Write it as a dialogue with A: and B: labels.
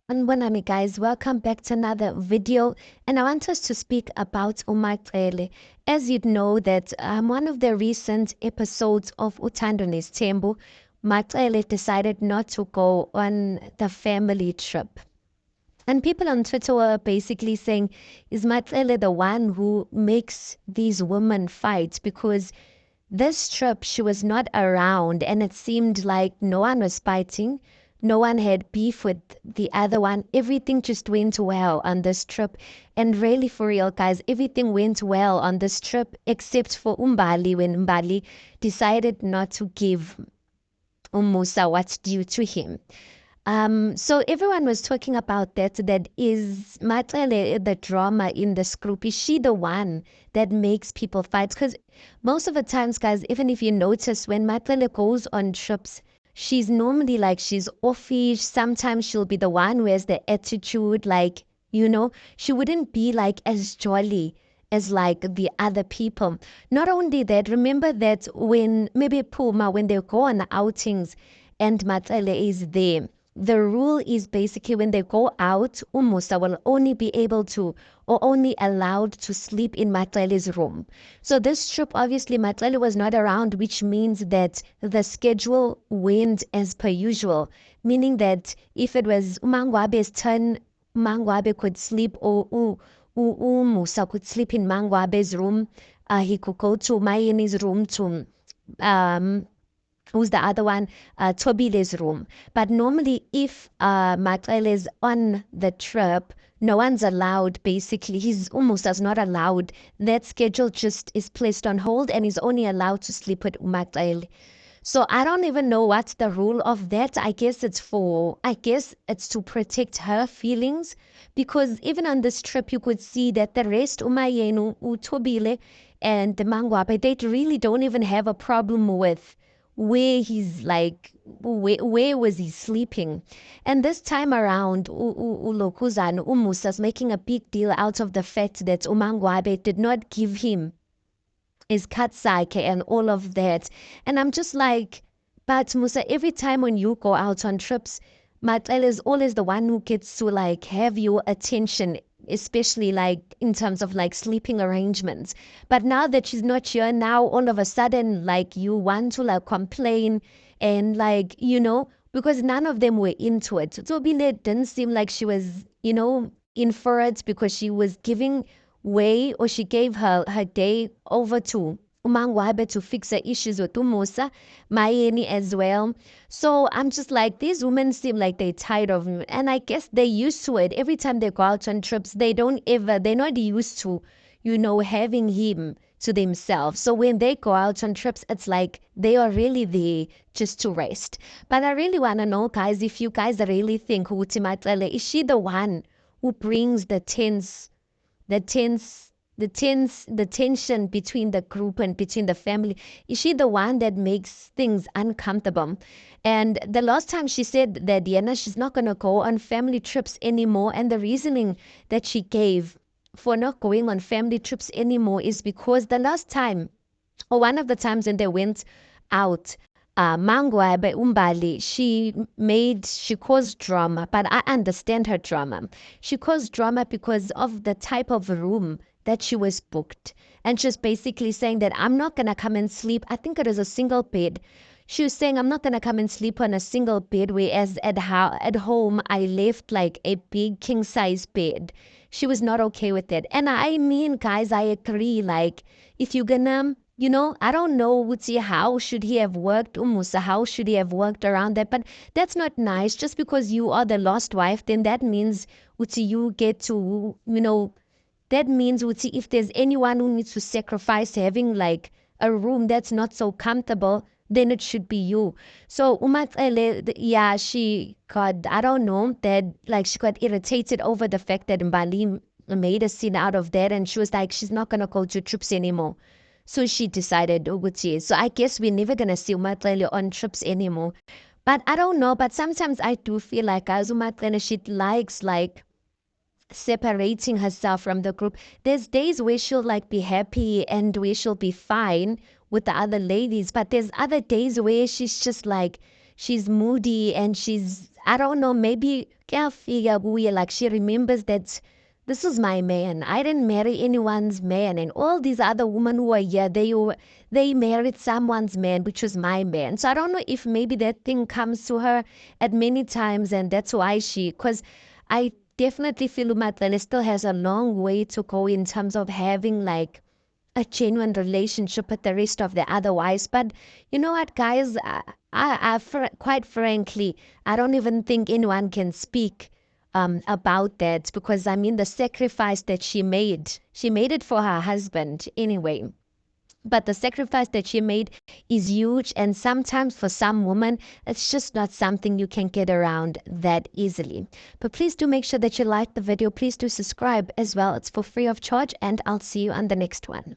A: Sanibonani guys, welcome back to another video, and I want us to speak about uMaxele. As you'd know that one of the recent episodes of Uthando Nesthembu, Maxele decided not to go on the family trip. And people on Twitter were basically saying, is Maxele the one who makes these women fight? Because this trip, she was not around, and it seemed like no one was fighting. No one had beef with the other one. Everything just went well on this trip. And really, for real, guys, everything went well on this trip except for Umbali when Umbali decided not to give Umusa what's due to him. So everyone was talking about that is Maxele the drama in this group? Is she the one that makes people fight? Because most of the times, guys, even if you notice when Maxele goes on trips, she's normally like she's offish. Sometimes she'll be the one who has the attitude, like, she wouldn't be like as jolly as like the other people. Not only that, remember that when maybe Puma, when they go on outings and Maxele is there, the rule is basically when they go out, Umusa will only be able to or only allowed to sleep in Maxele's room. So this trip, obviously, Maxele was not around, which means that the schedule went as per usual, meaning that if it was Mangwabe's turn, Mangwabe could sleep or Umusa could sleep in Mangwabe's room. He could go to Mayeni's room to um who's the other one? Tobile's room. But normally, if Maxele is on the trip, no one's allowed, basically. He's almost as not allowed. That schedule just is placed on hold and he's only allowed to sleep with Maxele. So I don't even know what's the rule of that. I guess it's to protect her feelings because even on this trip, you could see that the rest, Umayenu, Utobile, and the Mangwabe, they really don't even have a problem with where he's like, where was he sleeping? And this time around, Ulokuzan, Umusa's making a big deal out of the fact that Umangwabe did not give him his katsake and all of that. And I'm just like, but Musa, every time when you go out on trips, Matel is always the one who gets to like have your attention, especially like in terms of like sleeping arrangements. But now that she's not here, now all of a sudden, like you want to like complain and like, because none of them were into it. So Bile didn't seem like she was, in for it because she was giving way or she gave her day over to Umangwabe to fix her issues with Umusa, Mayeni as well. So I'm just like, these women seem like they're tired of me. And I guess they're used to it. Every time they go out on trips, they're not used to, having him to themselves. So when they go out on trips, it's like they are really there just to rest. But I really want to know, guys, if you guys really think Uti Matlele, is she the one who brings the tense the tension between the group and between the family? Is she the one that makes things uncomfortable? And the last time she said that Diana, she's not going to go on family trips anymore, and the reasoning that she gave for not going on family trips anymore is because the last time or one of the times when they went out, Mangwa by Umbali, she caused drama, but I understand her drama. She caused drama because of the type of room that she was booked. And she's basically saying that I'm not going to come and sleep. I think it is a single bed. She was saying, I'm not going to come and sleep on a single bed, whereas at home, I left like a big king size bed. She was not okay with it. And I mean, guys, I agree. Like, if you're gonna I don't know, Wutsi, how should he have worked, Umusa, how should he have worked around that? But that's not nice. Just because you are the lost wife, then that means, Wutsi, you get to, that means, Wutsi, if there's anyone who needs to sacrifice having like a room that's not so comfortable, then it should be you. So Umatsele, yeah, she got, I don't know, that like she got irritated over the fact that Mbali made a scene out of that, and she was like, she's not gonna go to trips anymore. So she decided, Uguti. So I guess we're never gonna see Umatlele on trips anymore. But I don't know. But sometimes I do feel like Azumatlele, she likes like separating herself from the group. There's days where she'll like be happy and where she'll be fine with the other ladies, but there's other days where she's just like she's moody and she's I don't know, maybe like she remembers that this is my man. I didn't marry anyone's man, and all these other women who are here, they married someone's man, which was my man. So I don't know if maybe that thing comes to her at many times, and that's why because I definitely feel Umatlele still has a long way to go in terms of having like a genuine relationship with the rest of the other wives. But you know what, guys? Quite frankly, I don't even think anyone can speak about that, because I mean the sacrifice that she made it for her husband anyway. But the sacrifice that she made is huge, and sometimes for some women, it's just not something you can get around that easily. But please do make sure that you like the video. Please do subscribe as well. It's for free of charge, and I'll see you on the next one.